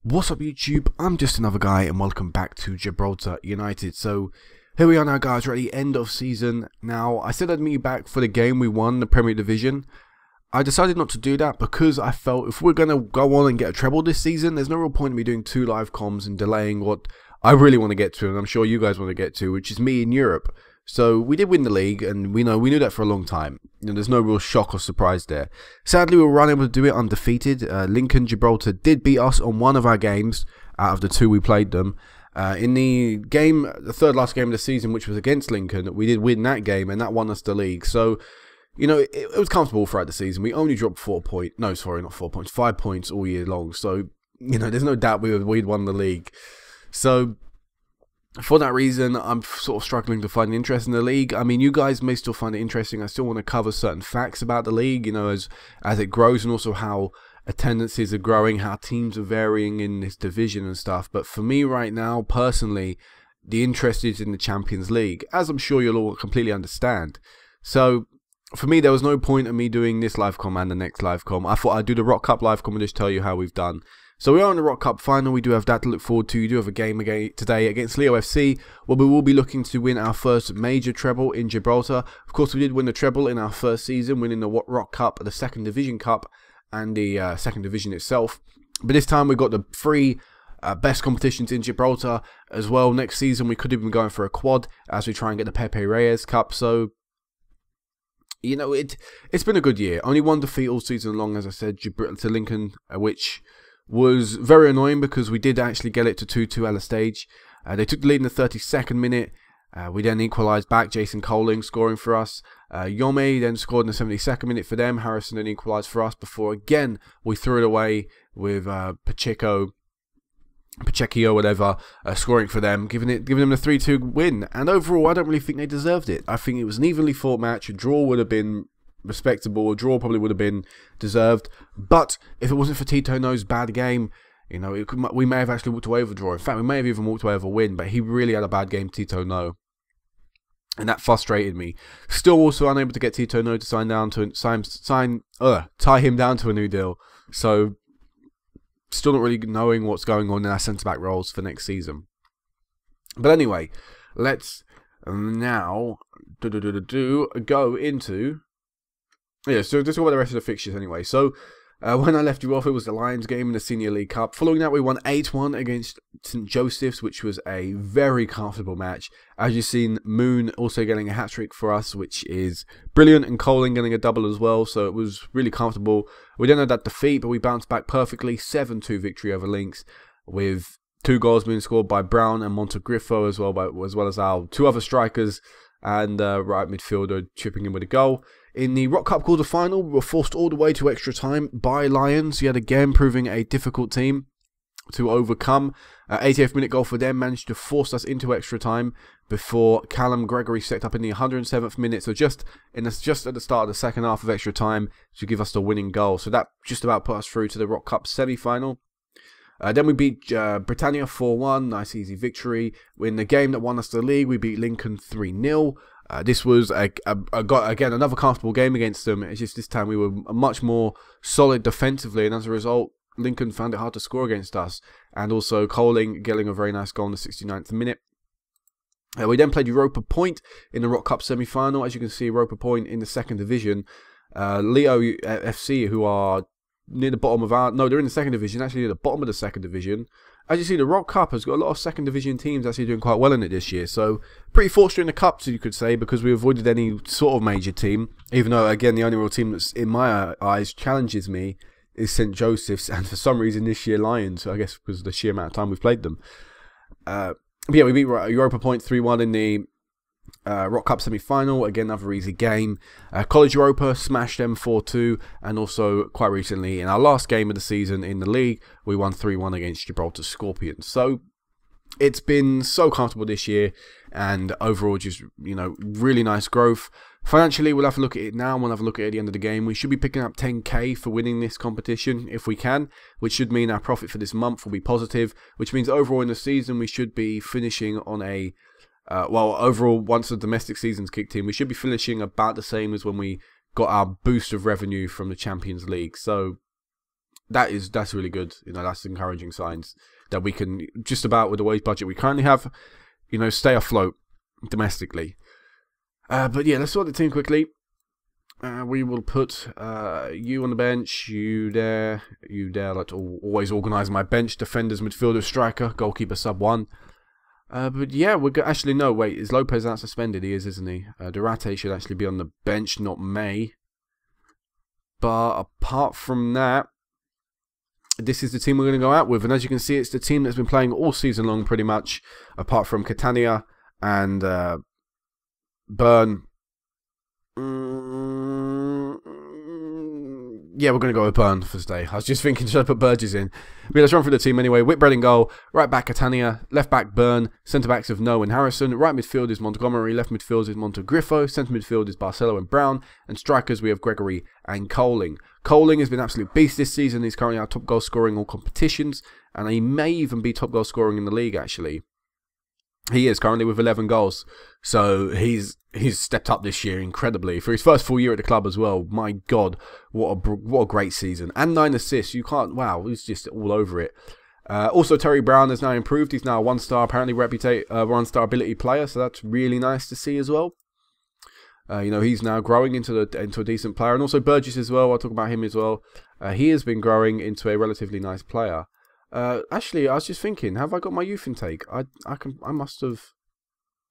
What's up YouTube, I'm just another guy and welcome back to Gibraltar United. So here we are now guys, we're at the end of season. Now I said I'd meet you back for the game we won the Premier Division. I decided not to do that because I felt if we're going to go on and get a treble this season, there's no real point in me doing 2 live comms and delaying what I really want to get to, and I'm sure you guys want to get to, which is me in Europe. So we did win the league, and we knew that for a long time. There's no real shock or surprise there. Sadly, we were unable to do it undefeated. Lincoln Gibraltar did beat us on one of our games out of the 2 we played them. In the game, the third last game of the season, which was against Lincoln, we did win that game, and that won us the league. So, you know, it was comfortable throughout the season. We only dropped 4 points. No, sorry, not 4 points. 5 points all year long. So, you know, there's no doubt we'd won the league. So for that reason, I'm sort of struggling to find interest in the league. I mean, you guys may still find it interesting. I still want to cover certain facts about the league, you know, as it grows, and also how attendances are growing, how teams are varying in this division and stuff. But for me right now, personally, the interest is in the Champions League, as I'm sure you'll all completely understand. So for me, there was no point in me doing this live com and the next live com. I thought I'd do the Rock Cup live com and just tell you how we've done. So we are in the Rock Cup final. We do have that to look forward to. You do have a game again today against Leo FC, where we will be looking to win our first major treble in Gibraltar. Of course, we did win the treble in our first season, winning the Rock Cup, the Second Division Cup, and the Second Division itself. But this time we got the 3 best competitions in Gibraltar as well. Next season we could have been going for a quad as we try and get the Pepe Reyes Cup. So, you know, it's been a good year. Only 1 defeat all season long, as I said, to Lincoln, which was very annoying because we did actually get it to 2-2 at a stage. They took the lead in the 32nd minute. We then equalised back, Jason Coling scoring for us. Yome then scored in the 72nd minute for them. Harrison then equalised for us before again we threw it away with Pacheco, whatever, scoring for them, giving them the 3-2 win. And overall, I don't really think they deserved it. I think it was an evenly fought match. A draw would have been respectable. A draw probably would have been deserved. But if it wasn't for Tito No's bad game, you know, we may have actually walked away with a draw. In fact, we may have even walked away with a win. But he really had a bad game, Tito No, and that frustrated me. Still, also unable to get Tito No to tie him down to a new deal. So, still not really knowing what's going on in our centre back roles for next season. But anyway, let's now go into. Yeah, so just go about the rest of the fixtures anyway. So, when I left you off, it was the Lions game in the Senior League Cup. Following that, we won 8-1 against St Joseph's, which was a very comfortable match. As you've seen, Moon also getting a hat-trick for us, which is brilliant, and Coling getting a double as well, so it was really comfortable. We didn't have that defeat, but we bounced back perfectly. 7-2 victory over Lynx, with 2 goals being scored by Brown and Montegrifo as well as our 2 other strikers and right midfielder chipping in with a goal. In the Rock Cup quarter-final, we were forced all the way to extra time by Lions, yet again proving a difficult team to overcome. 88th minute goal for them managed to force us into extra time before Callum Gregory set up in the 107th minute. So just at the start of the second half of extra time to give us the winning goal. So that just about put us through to the Rock Cup semi-final. Then we beat Britannia 4-1, nice easy victory. In the game that won us the league, we beat Lincoln 3-0. This was, again, another comfortable game against them. It's just this time we were much more solid defensively, and as a result, Lincoln found it hard to score against us. And also Coling getting a very nice goal in the 69th minute. We then played Europa Point in the Rock Cup semi-final. As you can see, Europa Point in the second division. Leo FC, who are near the bottom of our... No, they're in the second division, actually near the bottom of the second division. As you see, the Rock Cup has got a lot of second division teams actually doing quite well in it this year. So, pretty fortunate in the Cups, you could say, because we avoided any sort of major team. Even though, again, the only real team that's, in my eyes, challenges me is St Joseph's, and for some reason this year Lions, I guess because of the sheer amount of time we've played them. But yeah, we beat Europa Point 3-1 in the Rock Cup semi-final. Again, another easy game. College Europa smashed them 4-2, and also quite recently in our last game of the season in the league, we won 3-1 against Gibraltar Scorpions. So it's been so comfortable this year, and overall just, you know, really nice growth. Financially, we'll have to look at it now. We'll have a look at it at the end of the game. We should be picking up 10k for winning this competition if we can, which should mean our profit for this month will be positive, which means overall in the season we should be finishing on a well, overall, once the domestic season's kicked in, we should be finishing about the same as when we got our boost of revenue from the Champions League. So that's really good. You know, that's encouraging signs that we can just about, with the wage budget we currently have, you know, stay afloat domestically. But yeah, let's sort the team quickly. We will put you on the bench, you there. Like to always organise my bench: defenders, midfielder, striker, goalkeeper, sub 1. But yeah, actually no. Wait, is Lopez not suspended? He is, isn't he? Durate should actually be on the bench, not May. But apart from that, this is the team we're going to go out with, and as you can see, it's the team that's been playing all season long, pretty much, apart from Catania and Bern. Yeah, we're going to go with Bern for today. I was just thinking, should I put Burgess in? But let's run through the team anyway. Whitbread in goal. Right back, Catania. Left back, Bern. Centre backs of No and Harrison. Right midfield is Montgomery. Left midfield is Montegriffo. Centre midfield is Barcelo and Brown. And strikers, we have Gregory and Coling. Coling has been an absolute beast this season. He's currently our top goal scorer in all competitions. And he may even be top goal scoring in the league, actually. He is currently with 11 goals. So he's stepped up this year incredibly. For his first full year at the club as well. My God, what a great season. And 9 assists. You can't, wow, he's just all over it. Also, Terry Brown has now improved. He's now a 1-star, apparently, 1-star ability player. So that's really nice to see as well. You know, he's now growing into a decent player. And also Burgess as well. I'll talk about him as well. He has been growing into a relatively nice player. Actually, I was just thinking, have I got my youth intake? I must have.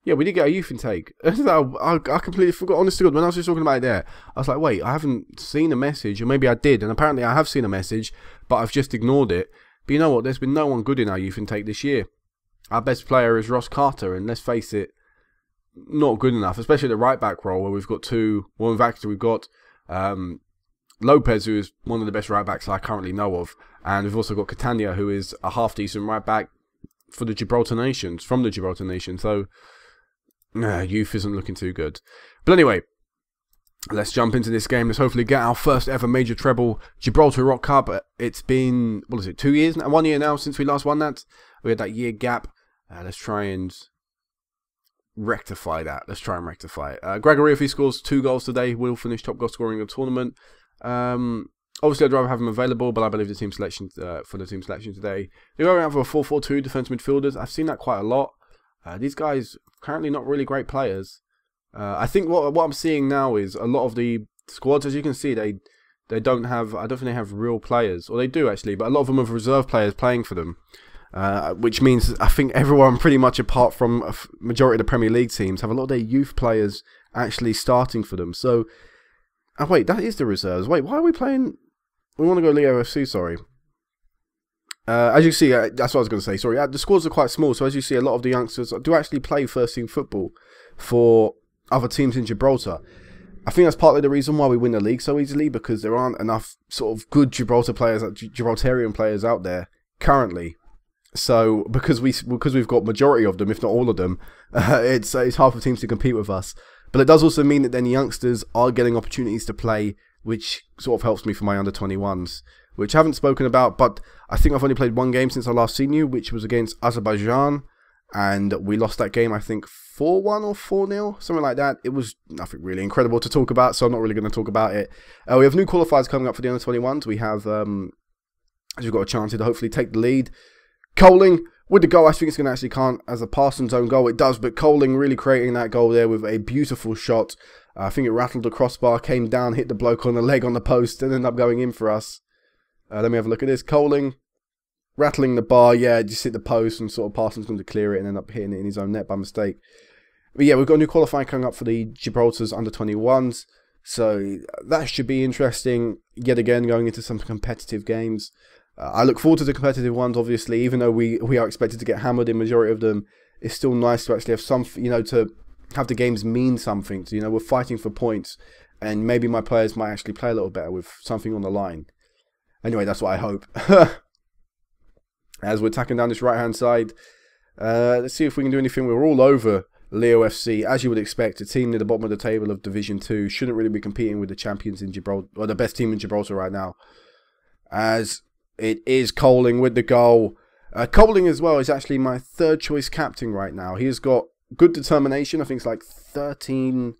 Yeah, we did get a youth intake. I completely forgot. Honest to God, when I was just talking about it there, I was like, wait, I haven't seen a message, or maybe I did, and apparently I have seen a message, but I've just ignored it. But you know what? There's been no one good in our youth intake this year. Our best player is Ross Carter, and let's face it, not good enough, especially the right back role where we've got two. Well, in fact, we've got Lopez, who is one of the best right backs I currently know of, and we've also got Catania, who is a half decent right back for the Gibraltar Nations, from the Gibraltar Nation. So youth isn't looking too good. But anyway, let's jump into this game. Let's hopefully get our first ever major treble, Gibraltar Rock Cup. It's been, what is it, 2 years now? 1 year now since we last won that. We had that year gap. Let's try and rectify that. Let's try and rectify it. Gregory, if he scores 2 goals today, will finish top goal scoring in the tournament. Obviously, I'd rather have him available, but I believe the team selection for the team selection today, they're going out for a 4-4-2 defense midfielders. I've seen that quite a lot. These guys currently not really great players. I think what I'm seeing now is a lot of the squads, as you can see, they don't have. I don't think they have real players, or they do actually, but a lot of them have reserve players playing for them. Which means I think everyone pretty much apart from a majority of the Premier League teams have a lot of their youth players actually starting for them. So, wait, that is the reserves. Wait, why are we playing? We want to go Leo FC, sorry. As you see, that's what I was going to say, sorry. The squads are quite small, so as you see, a lot of the youngsters do actually play first-team football for other teams in Gibraltar. I think that's partly the reason why we win the league so easily, because there aren't enough sort of good Gibraltar players, Gibraltarian players out there currently. So because we've got majority of them, if not all of them, it's hard for teams to compete with us. But it does also mean that then youngsters are getting opportunities to play, which sort of helps me for my under-21s, which I haven't spoken about. But I think I've only played 1 game since I last seen you, which was against Azerbaijan, and we lost that game, I think 4-1 or 4-0, something like that. It was nothing really incredible to talk about, so I'm not really going to talk about it. We have new qualifiers coming up for the under-21s. We have, as we've got a chance to hopefully take the lead. Coling with the goal, I think it's going to actually count as a Parsons own goal. It does, but Coling really creating that goal there with a beautiful shot. I think it rattled the crossbar, came down, hit the bloke on the leg on the post, and ended up going in for us. Let me have a look at this. Coling rattling the bar, yeah, just hit the post, and sort of Parsons going to clear it and end up hitting it in his own net by mistake. But yeah, we've got a new qualifying coming up for the Gibraltar's under-21s, so that should be interesting yet again going into some competitive games. I look forward to the competitive ones, obviously, even though we are expected to get hammered in majority of them. It's still nice to actually have some, you know, to have the games mean something. So, you know, we're fighting for points, and maybe my players might actually play a little better with something on the line. Anyway, that's what I hope. As we're tacking down this right-hand side, let's see if we can do anything. We're all over Leo FC, as you would expect. A team near the bottom of the table of Division 2 shouldn't really be competing with the champions in Gibraltar, or the best team in Gibraltar right now. As it is Coling with the goal. Coling as well is actually my 3rd choice captain right now. He has got good determination. I think it's like 13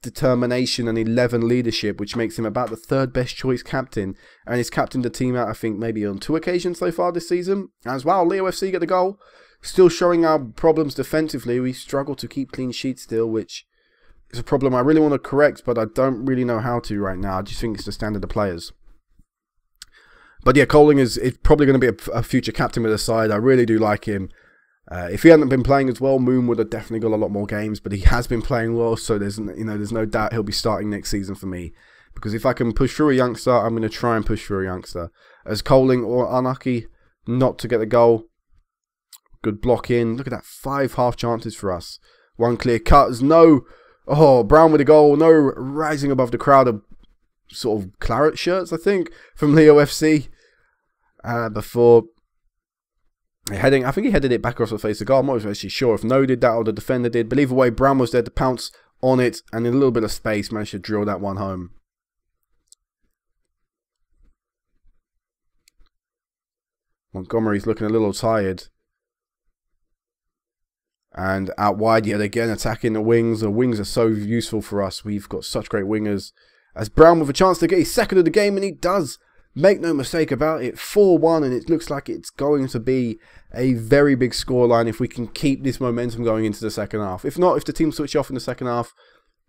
determination and 11 leadership, which makes him about the 3rd best choice captain. And he's captained the team out, I think, maybe on 2 occasions so far this season. As well, Leo FC get the goal. Still showing our problems defensively. We struggle to keep clean sheets still, which is a problem I really want to correct, but I don't really know how to right now. I just think it's the standard of players. But yeah, Coling is probably going to be a future captain with the side. I really do like him. If he hadn't been playing as well, Moon would have definitely got a lot more games, but he has been playing well, so there's no doubt he'll be starting next season for me. Because if I can push through a youngster, I'm going to try and push through a youngster. As Coling or unlucky not to get the goal. Good block in. Look at that, 5 half chances for us. 1 clear cut. There's no... Oh, Brown with a goal. No rising above the crowd of sort of claret shirts, I think, from Leo FC. Before heading, I think he headed it back across the face of the goal. I'm not actually sure if No did that or the defender did. But either way, Brown was there to pounce on it. And in a little bit of space, managed to drill that one home. Montgomery's looking a little tired. And out wide yet again, attacking the wings. The wings are so useful for us. We've got such great wingers. As Brown with a chance to get his 2nd of the game, and he does. Make no mistake about it. 4-1, and it looks like it's going to be a very big scoreline if we can keep this momentum going into the second half. If not, if the team switch off in the second half,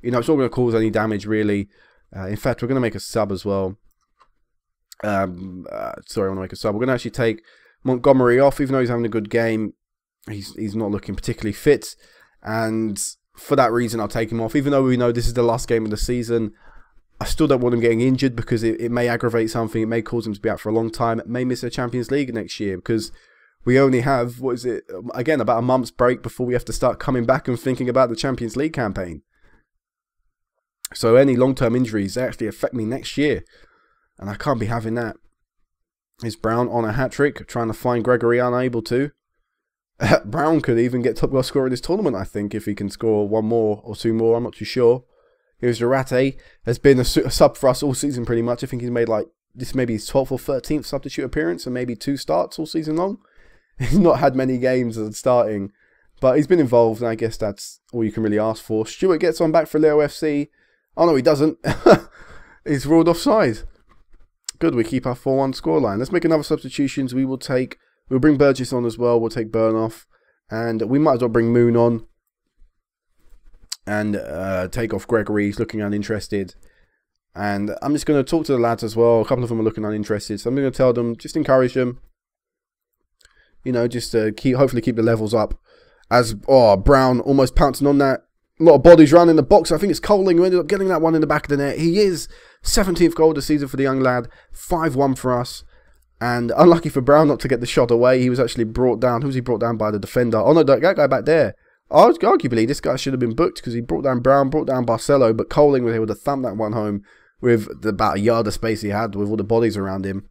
it's not going to cause any damage, really. In fact, we're going to make a sub as well. Sorry, I want to make a sub. We're going to actually take Montgomery off, even though he's having a good game. He's not looking particularly fit, and for that reason I'll take him off. Even though we know this is the last game of the season, I still don't want him getting injured because it may aggravate something. It may cause him to be out for a long time. It may miss the Champions League next year because we only have, again, about a month's break before we have to start coming back and thinking about the Champions League campaign. So any long-term injuries, they actually affect me next year, and I can't be having that. Is Brown on a hat-trick, trying to find Gregory, unable to. Brown could even get top goal scorer in this tournament, I think, if he can score 1 more or 2 more. I'm not too sure. Here's Durate. Has been a sub for us all season pretty much. I think he's made like, this maybe his 12th or 13th substitute appearance and maybe 2 starts all season long. He's not had many games as starting, but he's been involved, and I guess that's all you can really ask for. Stewart gets on back for Leo FC. Oh no, he doesn't. He's ruled offside. Good, we keep our 4-1 scoreline. Let's make another substitutions. We'll bring Burgess on as well. We'll take Burn off. And we might as well bring Moon on. And take off Gregory. He's looking uninterested. And I'm just going to talk to the lads as well. A couple of them are looking uninterested. So I'm going to tell them, just encourage them. Just hopefully keep the levels up. As, Brown almost pouncing on that. A lot of bodies around in the box. I think it's Coling who ended up getting that one in the back of the net. He is 17th goal of the season for the young lad. 5-1 for us. And unlucky for Brown not to get the shot away. He was actually brought down. Who was he brought down by? The defender. Oh no, that guy back there. Arguably, this guy should have been booked because he brought down Brown, brought down Barcelo, but Coling was able to thump that one home with about a yard of space he had with all the bodies around him.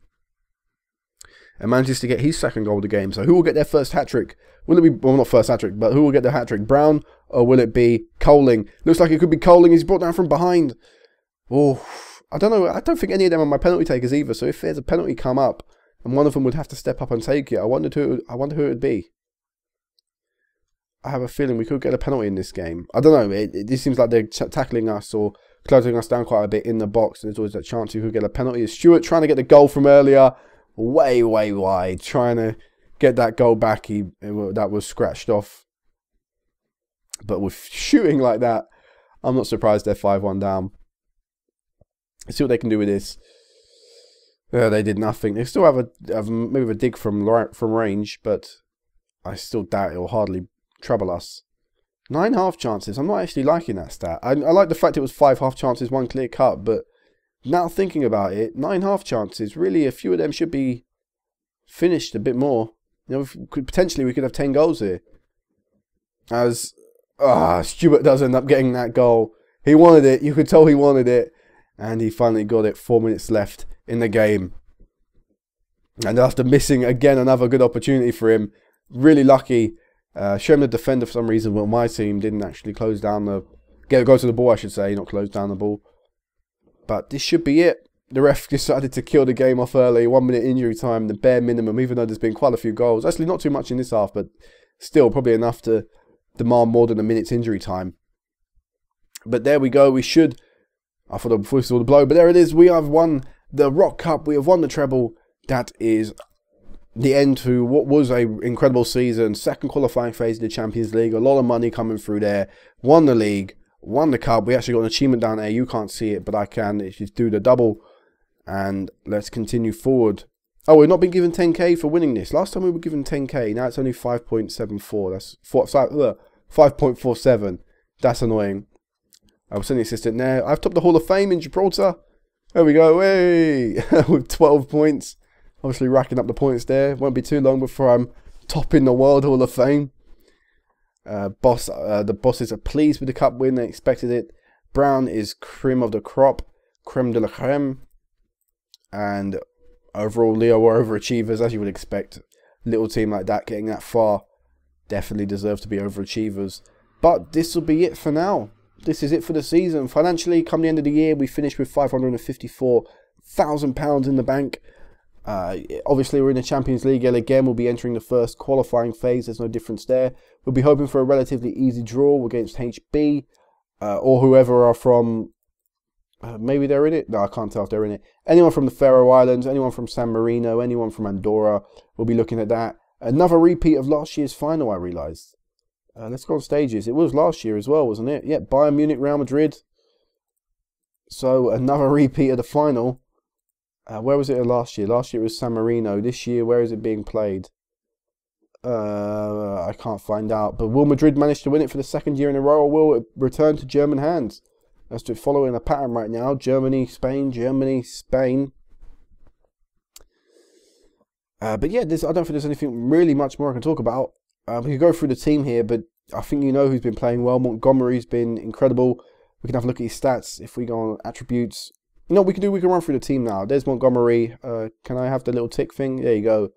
And manages to get his 2nd goal of the game. So who will get their first hat-trick? Will it be, well, not first hat-trick, but who will get the hat-trick? Brown, or will it be Coling? Looks like it could be Coling. He's brought down from behind. Oh, I don't know. I don't think any of them are my penalty takers either. So if there's a penalty come up, and one of them would have to step up and take it, I wonder who it would be. I have a feeling we could get a penalty in this game. I don't know. It seems like they're tackling us or closing us down quite a bit in the box. And there's always that chance you could get a penalty. Is Stewart trying to get the goal from earlier? Way, way wide. Trying to get that goal back. That was scratched off. But with shooting like that, I'm not surprised they're 5-1 down. Let's see what they can do with this. They did nothing. They still have maybe a dig from range, but I still doubt it will hardly trouble us. 9 half chances. I'm not actually liking that stat. I like the fact it was 5 half chances, 1 clear cut, but now thinking about it, 9 half chances, really a few of them should be finished a bit more. Potentially we could have 10 goals here. As Stewart does end up getting that goal. He wanted it. You could tell he wanted it. And he finally got it. 4 minutes left in the game. And after missing again another good opportunity for him, really lucky. Show him the defender for some reason. Well, my team didn't actually close down go to the ball, I should say, not close down the ball. But this should be it. The ref decided to kill the game off early. 1 minute injury time, the bare minimum, even though there's been quite a few goals. Actually, not too much in this half, but still probably enough to demand more than a minute's injury time. But there we go. We should... I thought before we saw the blow, but there it is. We have won the Rock Cup. We have won the treble. That is the end to what was a incredible season. Second qualifying phase of the Champions League. A lot of money coming through there. Won the league. Won the cup. We actually got an achievement down there. You can't see it, but I can. If you do the double. And let's continue forward. Oh, we've not been given 10k for winning this. Last time we were given 10k. Now it's only 5.74. That's 5.47. That's annoying. I was sending the assistant there. I've topped the Hall of Fame in Gibraltar. There we go. Hey! With 12 points. Obviously racking up the points there. Won't be too long before I'm topping the World Hall of Fame. The bosses are pleased with the cup win. They expected it. Brown is cream of the crop. Creme de la creme. And overall, Leo are overachievers, as you would expect. Little team like that getting that far definitely deserve to be overachievers. But this will be it for now. This is it for the season. Financially, come the end of the year, we finished with £554,000 in the bank. Obviously, we're in the Champions League again. We'll be entering the first qualifying phase. There's no difference there. We'll be hoping for a relatively easy draw against HB or whoever are from... maybe they're in it? No, I can't tell if they're in it. Anyone from the Faroe Islands, anyone from San Marino, anyone from Andorra. We'll be looking at that. Another repeat of last year's final, I realised. Let's go on stages. It was last year as well, wasn't it? Yeah, Bayern Munich, Real Madrid. So another repeat of the final. Where was it last year? Last year it was San Marino. This year, where is it being played? I can't find out. But will Madrid manage to win it for the second year in a row, or will it return to German hands? As to following a pattern right now. Germany, Spain, Germany, Spain. But yeah, I don't think there's anything really much more I can talk about. We could go through the team here, but I think you know who's been playing well. Montgomery's been incredible. We can have a look at his stats if we go on attributes. You know what we can do? We can run through the team now. There's Montgomery. Can I have the little tick thing? There you go.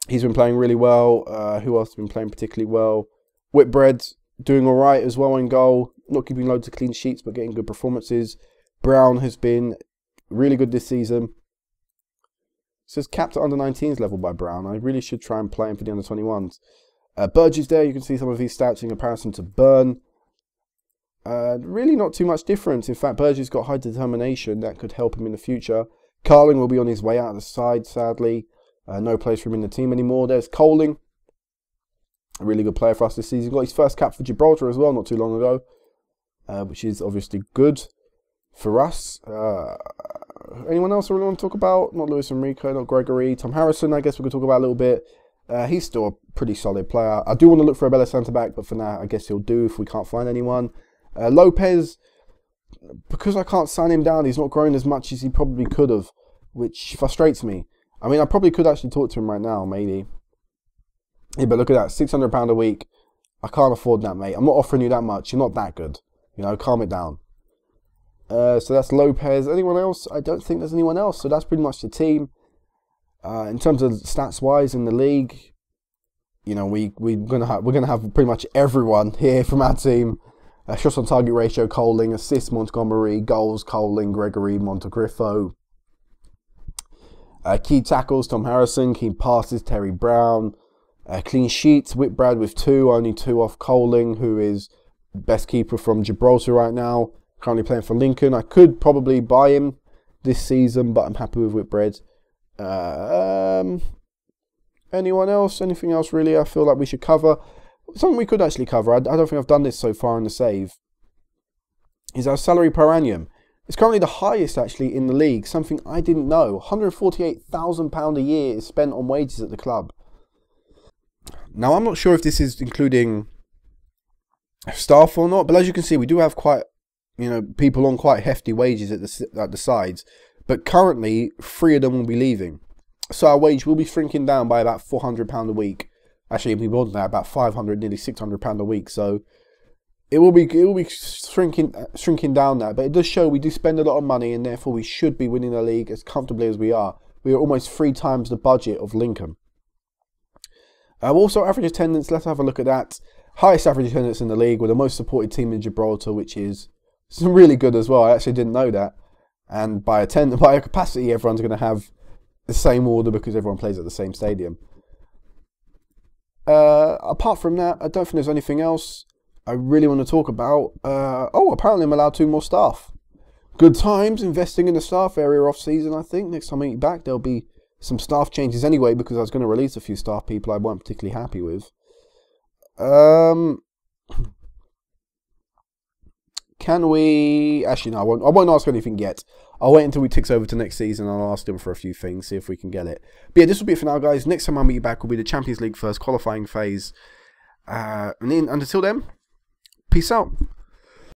He's been playing really well. Who else has been playing particularly well? Whitbread doing all right as well in goal. Not keeping loads of clean sheets, but getting good performances. Brown has been really good this season. It says capped at under 19s level by Brown. I really should try and play him for the under 21s. Burge is there. You can see some of his stats in comparison to Burn. Really not too much difference. In fact, Burge has got high determination. That could help him in the future. Carling will be on his way out of the side, sadly. No place for him in the team anymore. There's Coling. A really good player for us this season. Got his first cap for Gibraltar as well not too long ago. Which is obviously good for us. Anyone else I really want to talk about? Not Luis Enrique, not Gregory. Tom Harrison, I guess we could talk about a little bit. He's still a pretty solid player. I do want to look for a better centre-back, but for now, I guess he'll do if we can't find anyone. Lopez, because I can't sign him down, he's not growing as much as he probably could have, which frustrates me. I mean, I probably could actually talk to him right now, maybe. Yeah, but look at that, £600 a week. I can't afford that, mate. I'm not offering you that much. You're not that good. You know, calm it down. So that's Lopez. Anyone else? I don't think there's anyone else. So that's pretty much the team. In terms of stats-wise in the league, you know, we're gonna have pretty much everyone here from our team. Shots on target ratio, Coling. Assists, Montgomery. Goals, Coling, Gregory, Montegrifo. Key tackles, Tom Harrison. Key passes, Terry Brown. Clean sheets, Whitbrad with 2. Only 2 off Coling, who is best keeper from Gibraltar right now. Currently playing for Lincoln. I could probably buy him this season, but I'm happy with Whitbread. Anyone else? Anything else really I feel like we should cover? Something we could actually cover. I don't think I've done this so far in the save. Is our salary per annum. It's currently the highest actually in the league. Something I didn't know. £148,000 a year is spent on wages at the club. Now I'm not sure if this is including staff or not, but as you can see, we do have quite, you know, people on quite hefty wages at the sides. But currently, 3 of them will be leaving, so our wage will be shrinking down by about £400 a week. Actually, it'll be more than that, about £500, nearly £600 a week. So it will be shrinking down that. But it does show we do spend a lot of money, and therefore we should be winning the league as comfortably as we are. We are almost 3 times the budget of Lincoln. Also, average attendance. Let's have a look at that. Highest average attendance in the league. We're the most supported team in Gibraltar, which is really good as well. I actually didn't know that. And by capacity, everyone's going to have the same order because everyone plays at the same stadium. Apart from that, I don't think there's anything else. I really want to talk about. Oh, apparently I'm allowed 2 more staff. Good times investing in the staff area off season. I think next time I get back, there'll be some staff changes anyway, because I was going to release a few staff people I weren't particularly happy with. Can we... Actually, no, I won't ask anything yet. I'll wait until we ticks over to next season and I'll ask them for a few things, see if we can get it. But yeah, this will be it for now, guys. Next time I'll meet you back will be the Champions League first qualifying phase. And until then, peace out.